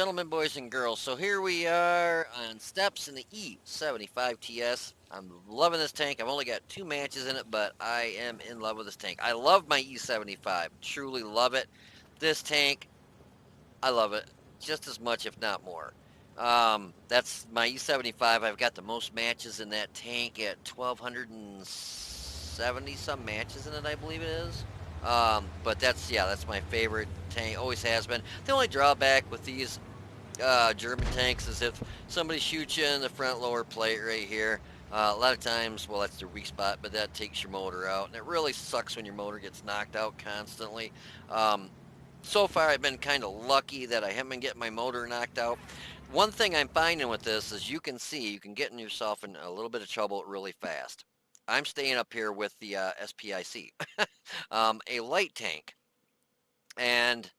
gentlemen, boys, and girls. So here we are on steps in the E-75 TS. I'm loving this tank. I've only got 2 matches in it, but I am in love with this tank. I love my E-75. Truly love it. This tank, I love it just as much, if not more. That's my E-75. I've got the most matches in that tank at 1,270 some matches in it, I believe it is. But that's my favorite tank. Always has been. The only drawback with these German tanks is if somebody shoots you in the front lower plate right here. A lot of times, well, that's their weak spot, but that takes your motor out, and it really sucks when your motor gets knocked out constantly. Um, so far, I've been kind of lucky that I haven't been getting my motor knocked out. One thing I'm finding with this is you can see you can get yourself in a little bit of trouble really fast. I'm staying up here with the SPIC, a light tank, and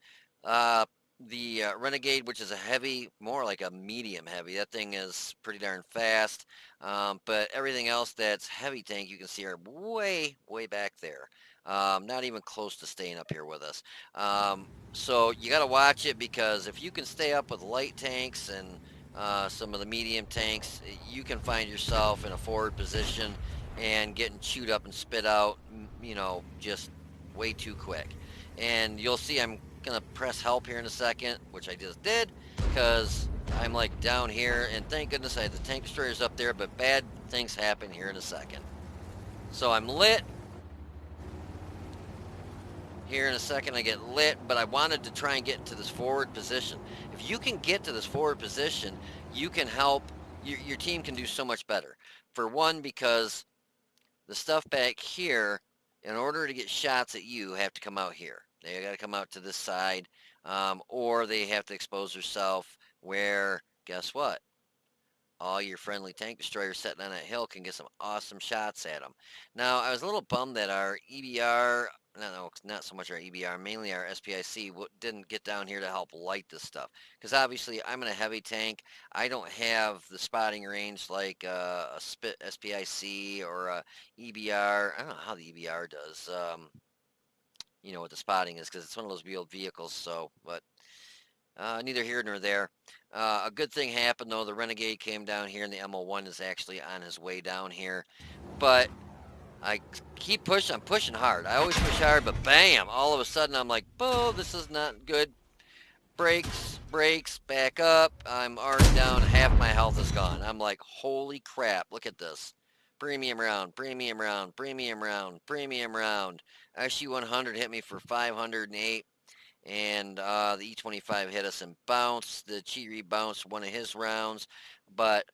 uh, the Renegade, which is a heavy, more like a medium heavy. That thing is pretty darn fast. But everything else that's heavy tank, you can see are way, way back there. Not even close to staying up here with us. So you got to watch it because if you can stay up with light tanks and some of the medium tanks, you can find yourself in a forward position and getting chewed up and spit out, just way too quick. And you'll see I'm gonna press help here in a second, which I just did, because I'm like down here, and thank goodness I had the tank destroyers up there, but bad things happen here in a second. So I'm lit. Here in a second I get lit, but I wanted to try and get into this forward position. If you can get to this forward position, you can help, your team can do so much better. For one, because the stuff back here, in order to get shots at you, have to come out here. They got to come out to this side, or they have to expose themselves where, guess what? All your friendly tank destroyers sitting on that hill can get some awesome shots at them. Now, I was a little bummed that our EBR, no, not so much our EBR, mainly our SPIC, didn't get down here to help light this stuff. Because obviously, I'm in a heavy tank. I don't have the spotting range like a SPIC or a EBR. I don't know how the EBR does, what the spotting is, because it's one of those wheeled vehicles. So, but neither here nor there. A good thing happened though. The Renegade came down here, and the MO1 is actually on his way down here. But I keep pushing. I'm pushing hard. I always push hard, but bam! All of a sudden, I'm like, "Oh, this is not good." Brakes, brakes, back up. I'm already down. Half my health is gone. I'm like, "Holy crap! Look at this." Premium round, premium round, premium round, premium round. SU-100 hit me for 508 and the E-25 hit us and bounced. The Cheery bounced one of his rounds, but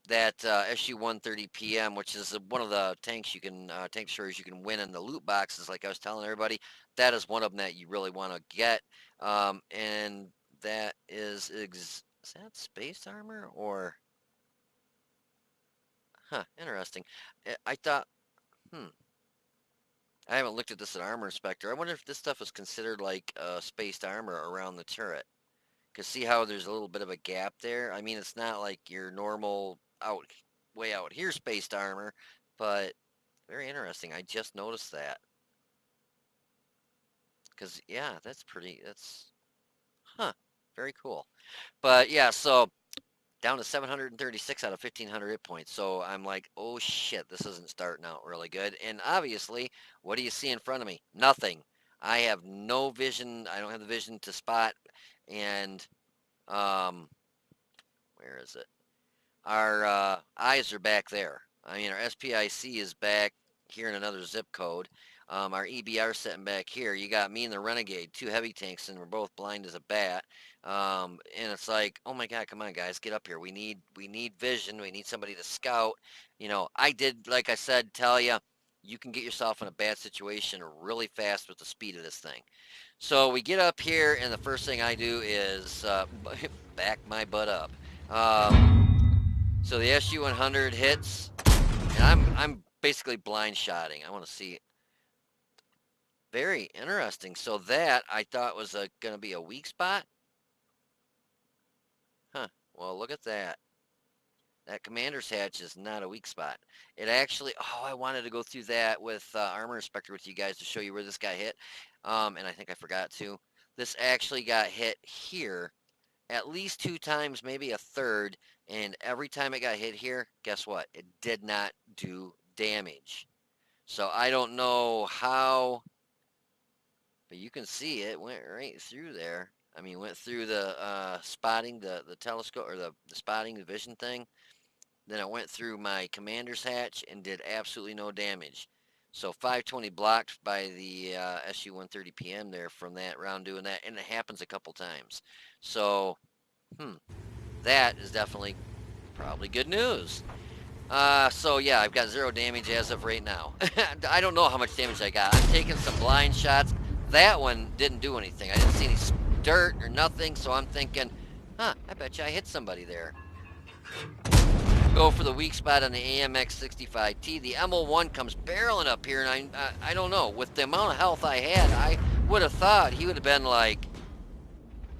that SU-130 PM, which is one of the tanks you can tank destroyers you can win in the loot boxes, like I was telling everybody, that is one of them that you really want to get. And that is that space armor or interesting. I thought, hmm, I haven't looked at this at Armor Inspector. I wonder if this stuff is considered like spaced armor around the turret. Because see how there's a little bit of a gap there? I mean, it's not like your normal way out here spaced armor, but very interesting. I just noticed that. Because, yeah, huh, very cool. But, yeah, so down to 736 out of 1,500 hit points. So I'm like, oh shit, this isn't starting out really good. And obviously, what do you see in front of me? Nothing. I have no vision. I don't have the vision to spot. And, um, where is it? Our eyes are back there. I mean, our SPIC is back here in another zip code. Our EBR sitting back here. You got me and the Renegade, 2 heavy tanks, and we're both blind as a bat. And it's like, oh my God, come on, guys, get up here. We need vision. We need somebody to scout. I did, like I said, tell you, you can get yourself in a bad situation really fast with the speed of this thing. So we get up here, and the first thing I do is back my butt up. So the SU-100 hits, and I'm basically blind shotting. I want to see. Very interesting. So that I thought was going to be a weak spot. Huh. Well, look at that. That commander's hatch is not a weak spot. It actually, oh, I wanted to go through that with Armor Inspector with you guys to show you where this guy hit. And I think I forgot to. This actually got hit here at least 2 times, maybe a third, and every time it got hit here, guess what? It did not do damage. So I don't know how, but you can see it went right through there. I mean, went through the spotting, the telescope, or the spotting, the vision thing. Then it went through my commander's hatch and did absolutely no damage. So 520 blocked by the SU-130 PM there from that round doing that, and it happens a couple times. So, that is definitely probably good news. So yeah, I've got 0 damage as of right now. I don't know how much damage I got. I'm taking some blind shots. That one didn't do anything. I didn't see any dirt or nothing, so I'm thinking, I bet you I hit somebody there. Go for the weak spot on the AMX-65T. The ML1 comes barreling up here, and I don't know. With the amount of health I had, I would have thought he would have been like,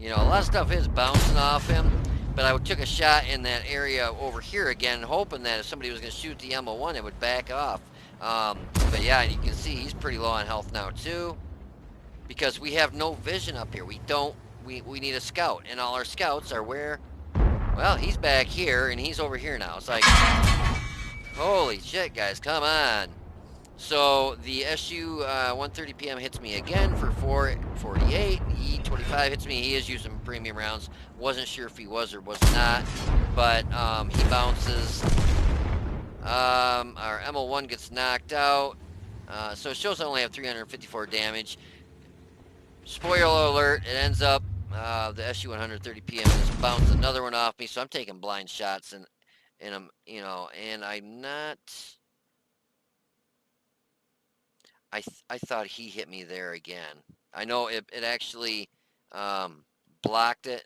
a lot of stuff is bouncing off him. But I took a shot in that area over here again, hoping that if somebody was going to shoot the ML1, it would back off. But yeah, you can see he's pretty low on health now too, because we have no vision up here. We need a scout, and all our scouts are where? Well, he's back here, and he's over here now. It's like, holy shit, guys, come on. So the SU 130 PM hits me again for 448. E-25 hits me. He is using premium rounds. Wasn't sure if he was or was not, but he bounces. Our ML1 gets knocked out. So it shows I only have 354 damage. Spoiler alert, it ends up the SU 130 PM just bounced another one off me, so I'm taking blind shots, and I'm, and I'm not... I thought he hit me there again. I know it actually blocked it,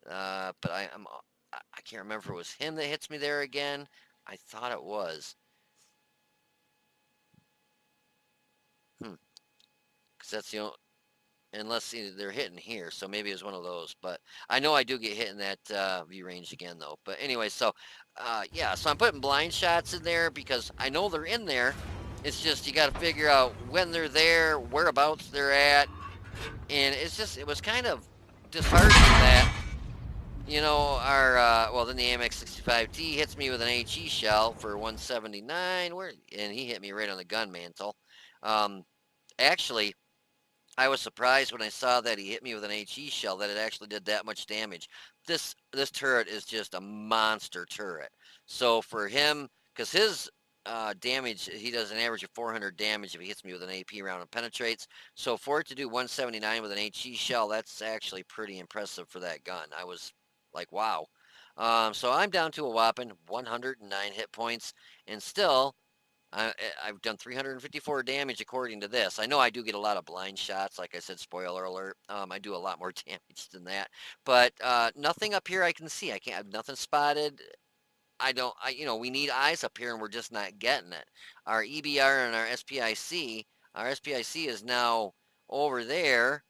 but I can't remember if it was him that hits me there again. I thought it was. Because that's the only... Unless they're hitting here, so maybe it was one of those. But I know I do get hit in that view range again, though. But anyway, so yeah, so I'm putting blind shots in there because I know they're in there. It's just you got to figure out when they're there, whereabouts they're at, and it was kind of disheartening that, well, then the AMX-65T hits me with an HE shell for 179, and he hit me right on the gun mantle. Actually, I was surprised when I saw that he hit me with an HE shell that it actually did that much damage. This turret is just a monster turret. So for him, because his damage, he does an average of 400 damage if he hits me with an AP round and penetrates. So for it to do 179 with an HE shell, that's actually pretty impressive for that gun. I was like, wow. So I'm down to a whopping 109 hit points, and still I've done 354 damage according to this. I know I do get a lot of blind shots. Like I said, spoiler alert. I do a lot more damage than that. But nothing up here I can see. I can't have nothing spotted. We need eyes up here, and we're just not getting it. Our EBR and our SPIC is now over there.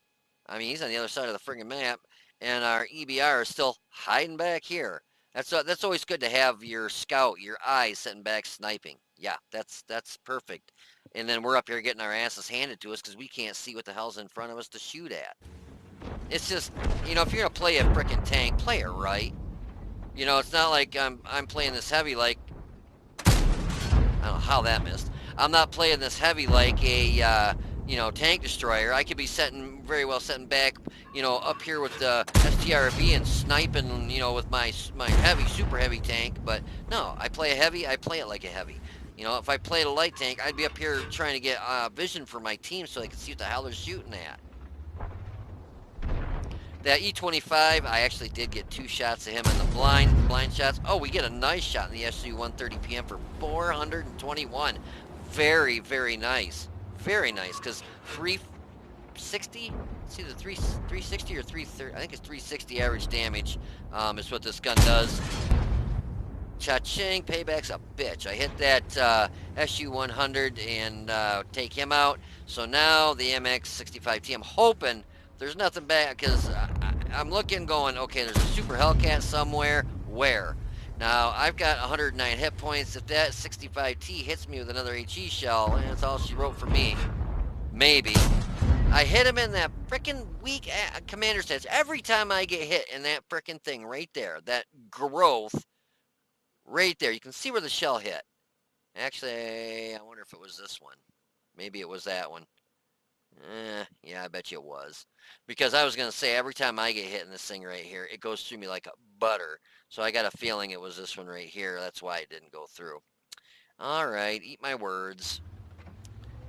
I mean, he's on the other side of the friggin' map, and our EBR is still hiding back here. That's always good to have your scout, your eyes sitting back sniping. Yeah, that's perfect. And then we're up here getting our asses handed to us because we can't see what the hell's in front of us to shoot at. It's just, if you're gonna play a frickin' tank, play it right. It's not like I'm playing this heavy like, I don't know how that missed. I'm not playing this heavy like a tank destroyer. I could be very well setting back, up here with the STRV and sniping, with my heavy, super heavy tank. But no, I play a heavy, I play it like a heavy. If I played a light tank, I'd be up here trying to get vision for my team so I can see what the hell they're shooting at. That E-25, I actually did get 2 shots of him in the blind shots. Oh, we get a nice shot in the SU-130 PM for 421. Very, very nice. Very nice, because 360, it's either 360 or 330, I think it's 360 average damage is what this gun does. Cha-ching, payback's a bitch. I hit that SU-100 and take him out. So now the MX-65T, I'm hoping there's nothing bad, because I'm looking going, okay, there's a Super Hellcat somewhere. Where? Now, I've got 109 hit points. If that 65T hits me with another HE shell, that's all she wrote for me. Maybe. I hit him in that frickin' weak commander stats. Every time I get hit in that frickin' thing right there, that growth right there, you can see where the shell hit. Actually, I wonder if it was this one. Maybe it was that one. Yeah, I bet you it was. Because I was going to say, every time I get hit in this thing right here, it goes through me like a butter. So I got a feeling it was this one right here. That's why it didn't go through. All right, eat my words.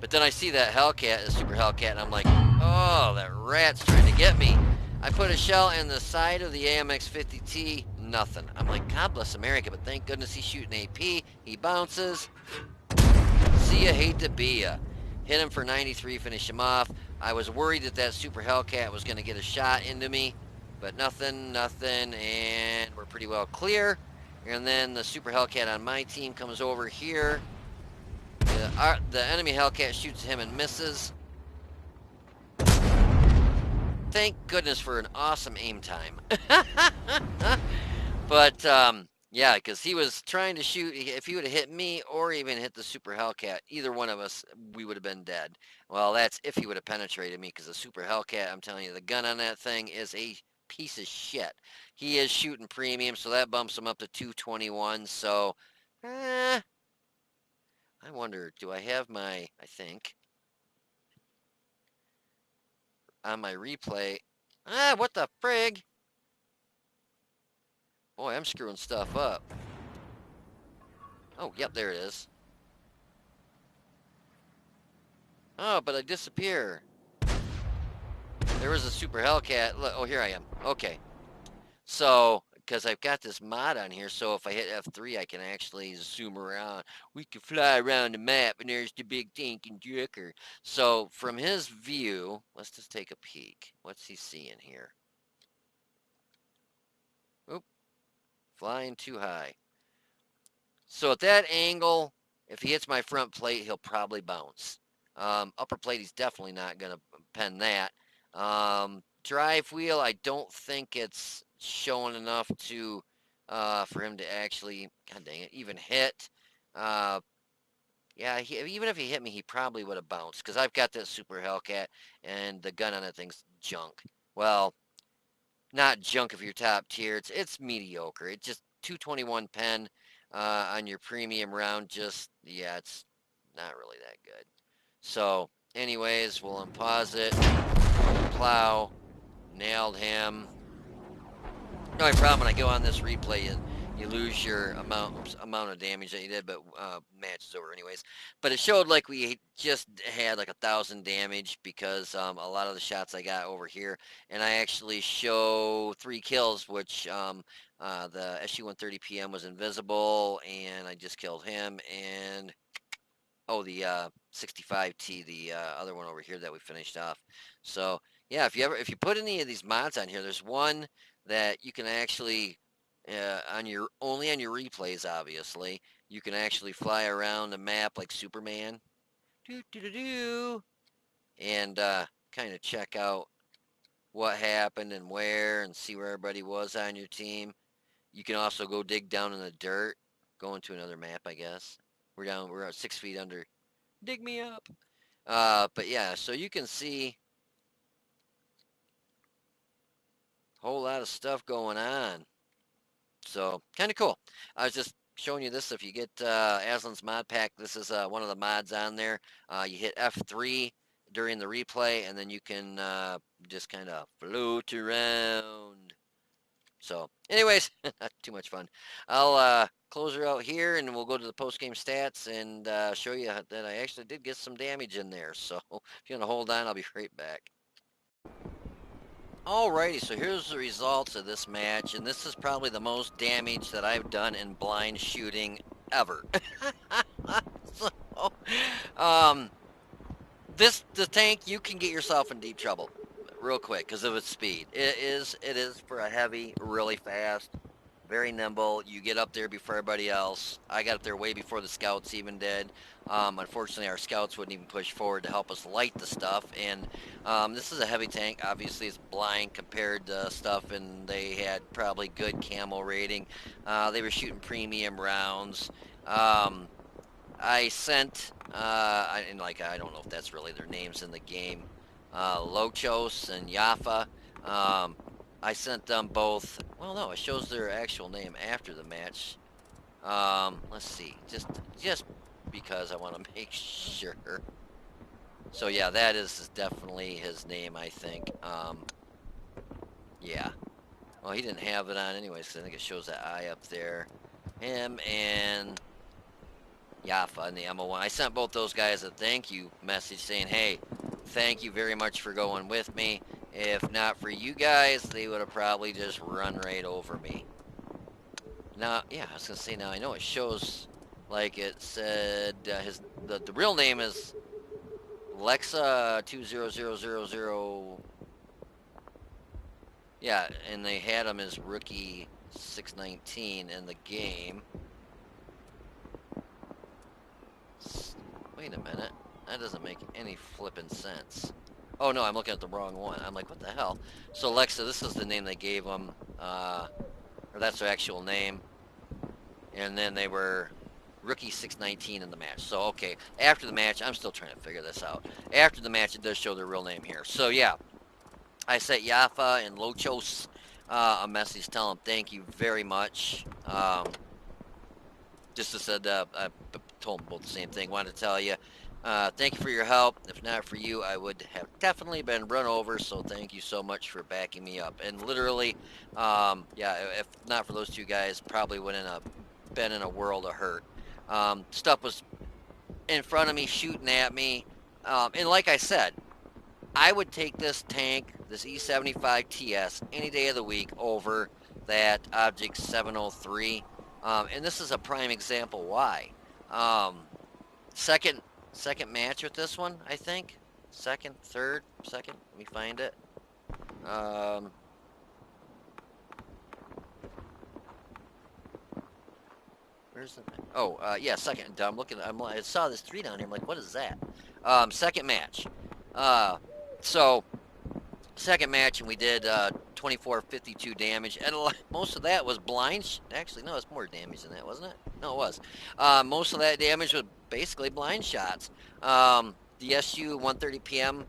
But then I see that Hellcat, the Super Hellcat, and I'm like, oh, that rat's trying to get me. I put a shell in the side of the AMX-50T, nothing. I'm like, God bless America, but thank goodness he's shooting AP. He bounces. See ya, hate to be ya. Hit him for 93, finish him off. I was worried that that Super Hellcat was going to get a shot into me, but nothing, and we're pretty well clear. And then the Super Hellcat on my team comes over here. The enemy Hellcat shoots him and misses. Thank goodness for an awesome aim time. But, yeah, because he was trying to shoot. If he would have hit me or even hit the Super Hellcat, either one of us, we would have been dead. Well, that's if he would have penetrated me, because the Super Hellcat, I'm telling you, the gun on that thing is a piece of shit. He is shooting premium, so that bumps him up to 221. So, I wonder, do I have my, I think, on my replay. What the frig? Boy, I'm screwing stuff up. Oh, yep, there it is. Oh, but I disappear. There was a Super Hellcat. Look, oh, here I am. Okay. So, because I've got this mod on here, so if I hit F3, I can actually zoom around. We can fly around the map, and there's the big tanking jerker. So, from his view, let's just take a peek. What's he seeing here? Oop, flying too high. So at that angle, if he hits my front plate, he'll probably bounce. Upper plate, he's definitely not going to pen that. Drive wheel, I don't think it's showing enough to for him to actually, god dang it, even hit. Uh, yeah, even if he hit me, he probably would have bounced, because I've got that Super Hellcat, and the gun on that thing's junk. Well, not junk if you're top tier. It's mediocre. It just 221 pen on your premium round. Just yeah, it's not really that good. So, anyways, we'll unpause it. Plow, nailed him. The only problem when I go on this replay is you lose your amount of damage that you did, but match is over anyways. But it showed like we just had like 1,000 damage because a lot of the shots I got over here, and I actually show 3 kills, which the SU-130 PM was invisible, and I just killed him, and oh, the 65T, the other one over here that we finished off. So yeah, if you put any of these mods on here, there's one that you can actually only on your replays, obviously, you can actually fly around the map like Superman, do do do do, and kind of check out what happened and where, and see where everybody was on your team. You can also go dig down in the dirt, go into another map, I guess. We're at 6 feet under. Dig me up. But yeah, so you can see a whole lot of stuff going on. So kind of cool. I was just showing you this. If you get Aslan's mod pack, this is one of the mods on there. You hit F3 during the replay, and then you can just kind of float around. So anyways, not too much fun. I'll close her out here, and we'll go to the post-game stats and show you that I actually did get some damage in there. So if you want to hold on, I'll be right back. Alrighty, so here's the results of this match, and this is probably the most damage that I've done in blind shooting ever. So, um, the tank, you can get yourself in deep trouble real quick because of its speed. It is for a heavy, really fast, very nimble. You get up there before everybody else. I got up there way before the scouts even did. Unfortunately, our scouts wouldn't even push forward to help us light the stuff. And this is a heavy tank. Obviously, it's blind compared to stuff, and they had probably good camo rating. They were shooting premium rounds. I sent, and like I don't know if that's really their names in the game. Lochos and Yafa. Um, I sent them both. Well, no, it shows their actual name after the match. Let's see, just because I want to make sure. So yeah, that is definitely his name, I think. Yeah. Well, he didn't have it on anyways, because I think it shows that eye up there. Him and Yafa and the MO1. I sent both those guys a thank you message saying, hey, thank you very much for going with me. If not for you guys, they would have probably just run right over me. Now, yeah, I was gonna say, now I know it shows, like it said, the real name is Lexa 20000. Yeah, and they had him as rookie 619 in the game. Wait a minute, that doesn't make any flippin' sense. Oh no, I'm looking at the wrong one. I'm like, what the hell? So Lexa, this is the name they gave him, or that's their actual name. And then they were rookie 619 in the match. So, okay, after the match, I'm still trying to figure this out. After the match, it does show their real name here. So, yeah, I sent Yafa and Lochos a message telling them thank you very much. Just as said, I told them both the same thing. Wanted to tell you, thank you for your help. If not for you, I would have definitely been run over. So thank you so much for backing me up. And literally, yeah, if not for those two guys, probably wouldn't have been in a world of hurt. Stuff was in front of me, shooting at me, and like I said, I would take this tank, this E-75 TS, any day of the week over that Object 703. And this is a prime example why. Um, second second match with this one, I think. Second. Let me find it. Um, where's the? Oh, yeah, second. I'm looking. I saw this 3 down here. I'm like, what is that? Second match. Uh, so second match, and we did 2452 damage, and most of that was blind. Actually, no, it's more damage than that, wasn't it? No, it was. Most of that damage was basically blind shots. The SU 130 PM,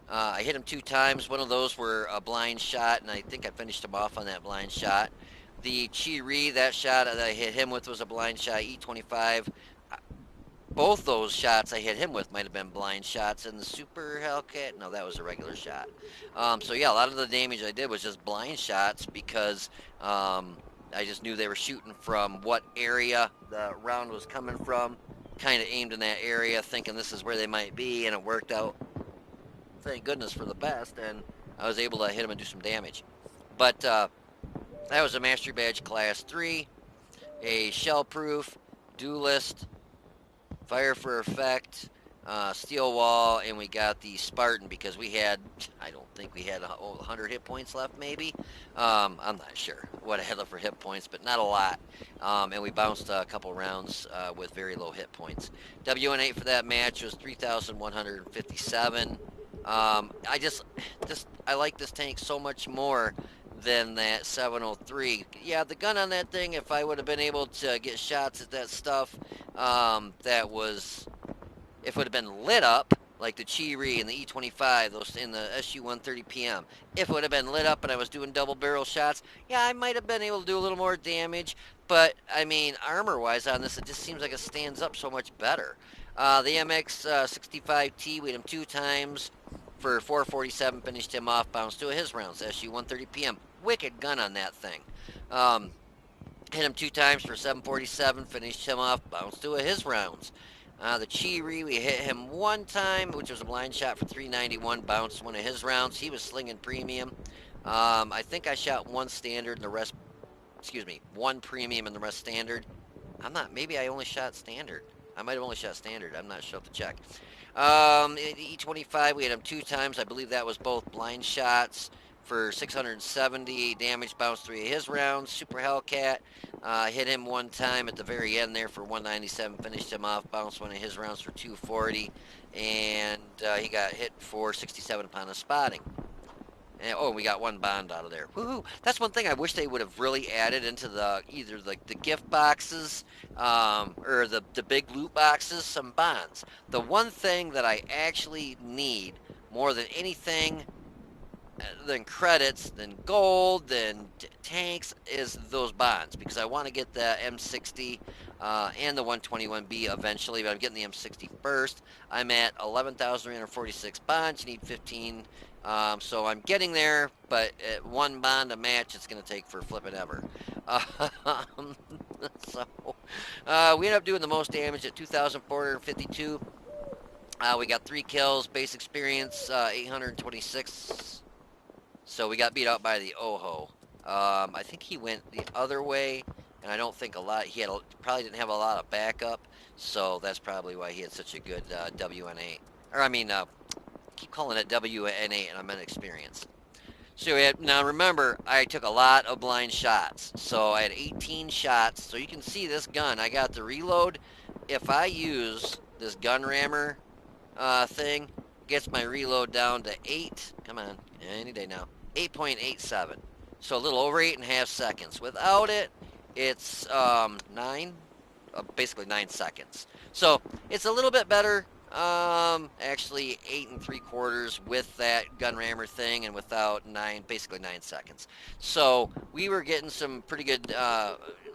I hit him 2 times. One of those were a blind shot, and I think I finished him off on that blind shot. The Chi-Ri, that shot that I hit him with was a blind shot. E-25, both those shots I hit him with might have been blind shots, and the Super Hellcat, no, that was a regular shot. So yeah, a lot of the damage I did was just blind shots because I just knew they were shooting from what area the round was coming from. Kind of aimed in that area, thinking this is where they might be, and it worked out. Thank goodness for the best, and I was able to hit him and do some damage. But that was a Mastery Badge Class 3, a shell-proof, duelist, fire for effect, steel wall, and we got the Spartan because we had, I don't think we had 100 hit points left, maybe. I'm not sure what I had left for hit points, but not a lot. And we bounced a couple rounds with very low hit points. WN8 for that match was 3,157. I like this tank so much more than that 703. Yeah, the gun on that thing, if I would have been able to get shots at that stuff, that was, if it would have been lit up, like the Chi-Ri and the E-25, those in the SU-130 PM, if it would have been lit up and I was doing double barrel shots, yeah, I might have been able to do a little more damage, but, I mean, armor-wise on this, it just seems like it stands up so much better. The MX-65T, we hit him 2 times for 447, finished him off, bounced 2 of his rounds, SU-130 PM. Wicked gun on that thing. Hit him 2 times for 747, finished him off, bounced 2 of his rounds. The Chi-Ri, we hit him 1 time, which was a blind shot for 391, bounced 1 of his rounds. He was slinging premium. I think I shot 1 standard and the rest, excuse me, 1 premium and the rest standard. Maybe I only shot standard. I might have only shot standard. I'm not sure. I'll have to check. E-25, we hit him 2 times. I believe that was both blind shots for 670 damage, bounced 3 of his rounds. Super Hellcat, hit him 1 time at the very end there for 197, finished him off, bounced 1 of his rounds for 240, and he got hit for 67 upon a spotting. And, oh, we got 1 bond out of there. Woohoo! That's one thing I wish they would have really added into either like the gift boxes or the big loot boxes, some bonds. The one thing that I actually need more than anything, than credits, than gold, than tanks, is those bonds, because I want to get the M60 and the 121B eventually, but I'm getting the M60 first. I'm at 11,346 bonds. You need 15, so I'm getting there, but at one bond a match, it's going to take for flipping ever. Um, so we end up doing the most damage at 2,452. We got 3 kills, base experience 826. So we got beat out by the Oho. I think he went the other way, and I don't think probably didn't have a lot of backup, so that's probably why he had such a good WN8. Or I mean, keep calling it WN8, and I meant experience. So now remember, I took a lot of blind shots, so I had 18 shots. So you can see this gun. I got the reload. If I use this gun rammer thing, gets my reload down to 8. Come on, any day now. 8.87. So a little over 8.5 seconds. Without it, it's 9, basically 9 seconds. So it's a little bit better. Actually 8 3/4 with that gun rammer thing, and without basically 9 seconds. So we were getting some pretty good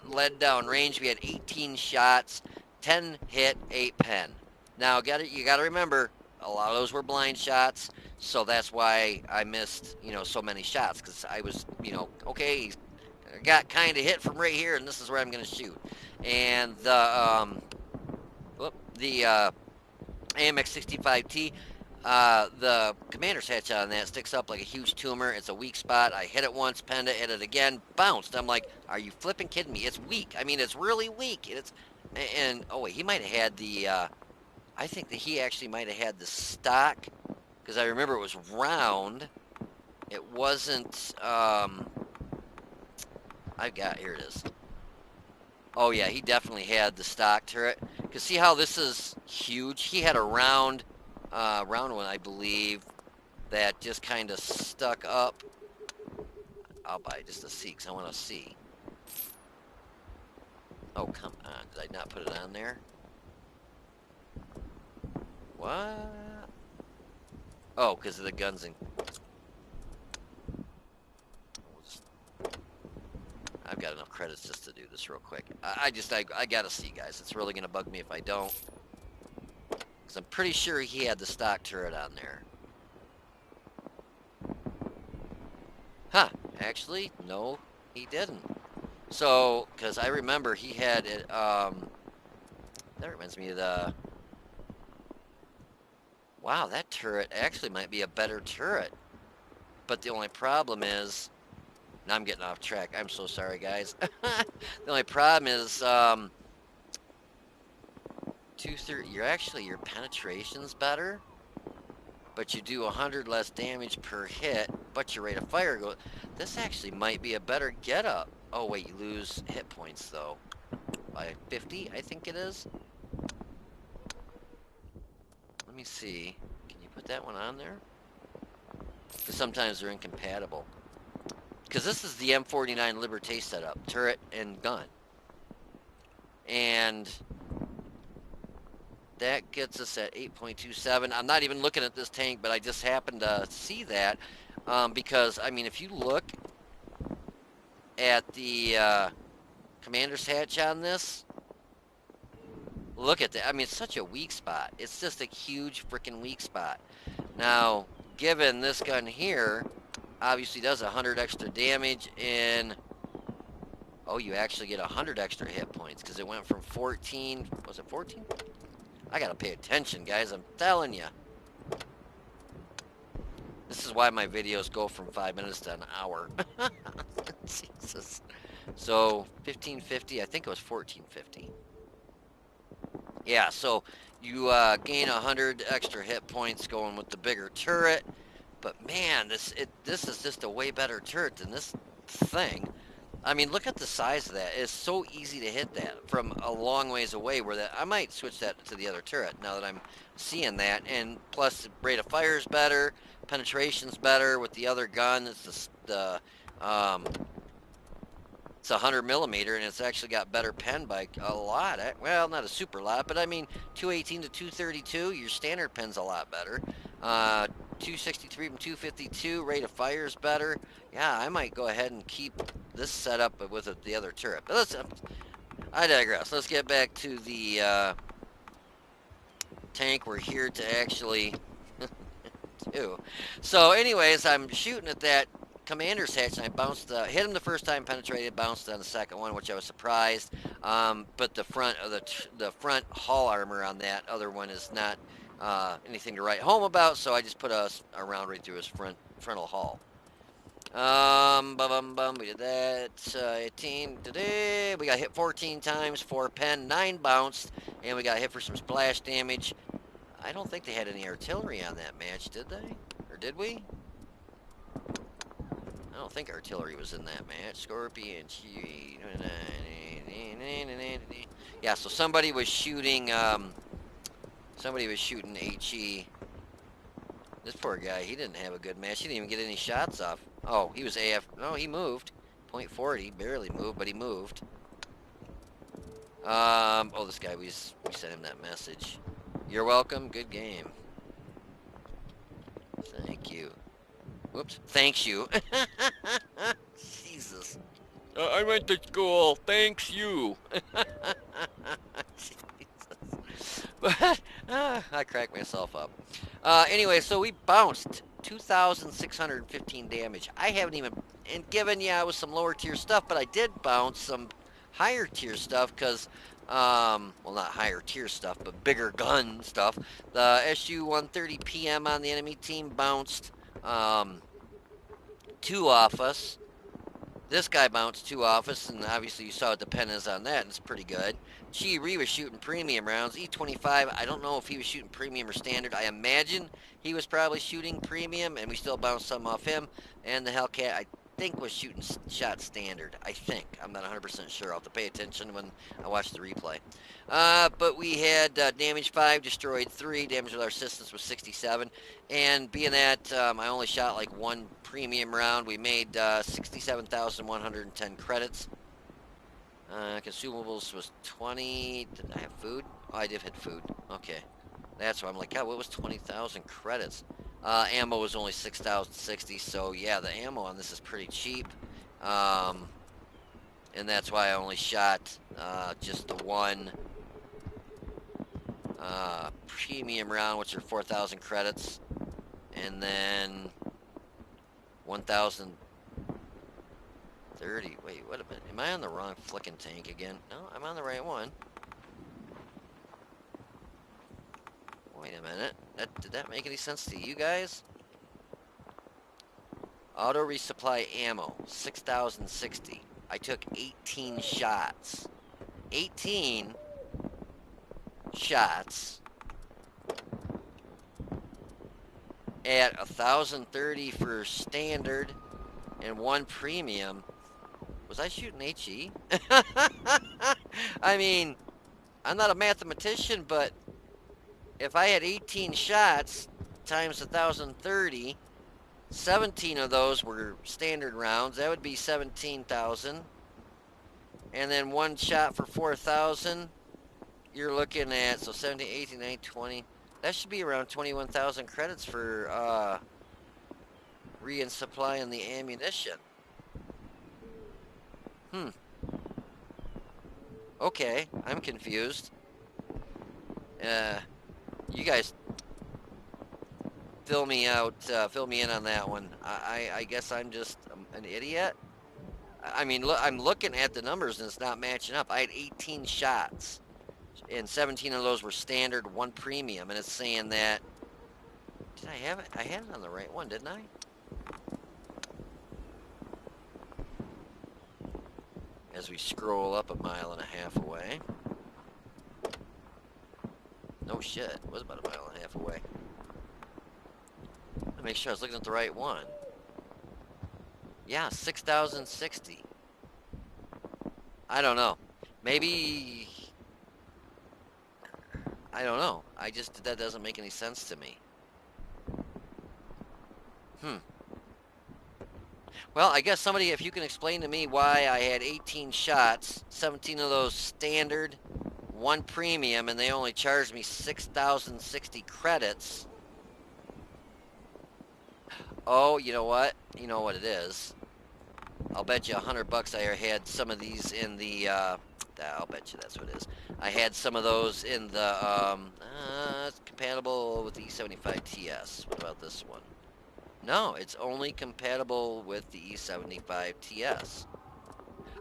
lead down range. We had 18 shots, 10 hit, 8 pen. Now you gotta remember, a lot of those were blind shots, so that's why I missed, so many shots, because I was, okay, he's got kind of hit from right here, and this is where I'm gonna shoot. And the AMX-65T, the commander's hatch on that sticks up like a huge tumor. It's a weak spot. I hit it once, penned it, hit it again, bounced. I'm like, are you flipping kidding me? It's weak. I mean, it's really weak. Oh wait, he might have had the, I think that he actually might have had the stock, because I remember it was round. It wasn't, here it is. Oh yeah, he definitely had the stock turret. Because see how this is huge? He had a round one, I believe, that just kind of stuck up. I'll buy just a C, because I want to see. Oh, come on. Did I not put it on there? What? Oh, because of the guns and... I've got enough credits just to do this real quick. I gotta see, guys. It's really gonna bug me if I don't. Because I'm pretty sure he had the stock turret on there. Huh. Actually, no, he didn't. So, because I remember he had it, that reminds me of the... Wow, that turret actually might be a better turret. But the only problem is... Now I'm getting off track. I'm so sorry, guys. The only problem is, 230. Your penetration's better, but you do 100 less damage per hit. But your rate of fire goes. This actually might be a better get up. Oh wait, you lose hit points though by 50, I think it is. Let me see. Can you put that one on there? Because sometimes they're incompatible. Because this is the M49 Liberté setup, turret and gun. And that gets us at 8.27. I'm not even looking at this tank, but I just happened to see that. Because, I mean, if you look at the commander's hatch on this, look at that. I mean, it's such a weak spot. It's just a huge freaking weak spot. Now, given this gun here... obviously does 100 extra damage in... Oh, you actually get 100 extra hit points, because it went from 14... Was it 14? I gotta pay attention, guys. I'm telling you. This is why my videos go from 5 minutes to an hour. Jesus. So, 1550. I think it was 1450. Yeah, so you gain 100 extra hit points going with the bigger turret. But man, this is just a way better turret than this thing. I mean, look at the size of that. It's so easy to hit that from a long ways away. I might switch that to the other turret now that I'm seeing that. And plus, the rate of fire is better, penetration's better with the other gun. It's it's 100 millimeter, and it's actually got better pen by a lot. Well, not a super lot, but I mean, 218 to 232. Your standard pen's a lot better. 263 from 252. Rate of fire is better. Yeah, I might go ahead and keep this setup with the other turret. But I digress. Let's get back to the tank we're here to actually do. So anyways, I'm shooting at that commander's hatch, and I bounced, hit him the first time, penetrated, bounced on the second one, which I was surprised. But the front of the front hull armor on that other one is not anything to write home about, so I just put a round right through his frontal hull. We did that. 18 today. We got hit 14 times, 4 pen, 9 bounced, and we got hit for some splash damage. I don't think they had any artillery on that match, did they? Or did we? I don't think artillery was in that match. Scorpion. Yeah, so somebody was shooting HE. This poor guy, he didn't have a good match. He didn't even get any shots off. Oh, he was AF. No, he moved. .40, barely moved, but he moved. Oh, this guy, we sent him that message. You're welcome. Good game. Thank you. Whoops. Thanks you. Jesus. I went to school. Thanks you. Jesus. But I cracked myself up. Anyway, so we bounced 2,615 damage. I haven't even, and given, yeah, it was some lower tier stuff, but I did bounce some higher tier stuff because, well, not higher tier stuff, but bigger gun stuff. The SU-130 PM on the enemy team bounced 2 off us. This guy bounced 2 off us, and obviously you saw what the pen is on that, and it's pretty good. Chi-Ri was shooting premium rounds. E-75, I don't know if he was shooting premium or standard. I imagine he was probably shooting premium, and we still bounced some off him. And the Hellcat, I think, was shooting shot standard. I think. I'm not 100% sure. I'll have to pay attention when I watch the replay. But we had damage 5, destroyed 3. Damage with our assistance was 67. And being that I only shot like 1 premium round, we made 67,110 credits. Consumables was 20. Did I have food? Oh, I did hit food. Okay. That's why I'm like, God, what was 20,000 credits? Ammo was only 6,060, so yeah, the ammo on this is pretty cheap. And that's why I only shot just the 1 premium round, which are 4,000 credits. And then 1,030. Wait, wait a minute. Am I on the wrong flicking tank again? No, I'm on the right one. Wait a minute. Did that make any sense to you guys? Auto resupply ammo, 6,060. I took 18 shots. 18 shots at 1,030 for standard and 1 premium. Was I shooting HE? I mean, I'm not a mathematician, but if I had 18 shots times 1,030, 17 of those were standard rounds. That would be 17,000. And then 1 shot for 4,000. You're looking at, so 17, 18, 19, 20. That should be around 21,000 credits for re-supplying the ammunition. Okay, I'm confused. You guys fill me out, fill me in on that one. I guess I'm just an idiot. I mean, look, I'm looking at the numbers and it's not matching up. I had 18 shots, and 17 of those were standard, 1 premium, and it's saying that. Did I have it? I had it on the right one, didn't I? As we scroll up 1.5 miles away. No shit, it was about 1.5 miles away. Let me make sure I was looking at the right one. Yeah, 6,060. I don't know. Maybe, I don't know. That doesn't make any sense to me. Well, I guess somebody, if you can explain to me why I had 18 shots, 17 of those standard, 1 premium, and they only charged me 6,060 credits. Oh, you know what? You know what it is. I'll bet you $100 I had some of these in the, I'll bet you that's what it is. I had some of those in the, it's compatible with the E-75 TS. What about this one? No, it's only compatible with the E-75 TS.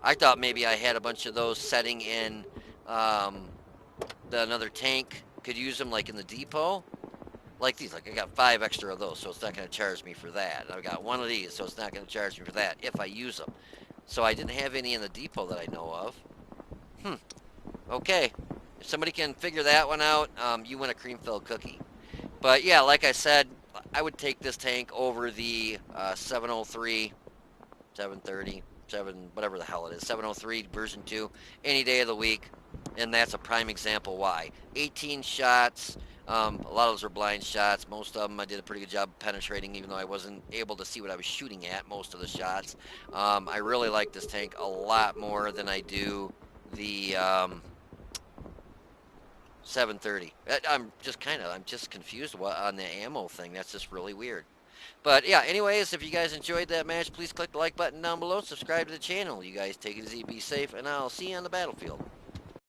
I thought maybe I had a bunch of those setting in, um, another tank could use them like in the depot. Like these, like I got 5 extra of those, so it's not going to charge me for that. And I've got 1 of these, so it's not going to charge me for that if I use them. So I didn't have any in the depot that I know of. Okay. If somebody can figure that one out, you win a cream-filled cookie. But yeah, like I said, I would take this tank over the 703, 730, 7, whatever the hell it is, 703 version 2, any day of the week. And that's a prime example why. 18 shots. A lot of those were blind shots. Most of them I did a pretty good job penetrating, even though I wasn't able to see what I was shooting at most of the shots. I really like this tank a lot more than I do the 730. I'm just confused on the ammo thing. That's just really weird. But yeah, anyways, if you guys enjoyed that match, please click the like button down below. Subscribe to the channel. You guys take it easy, be safe, and I'll see you on the battlefield.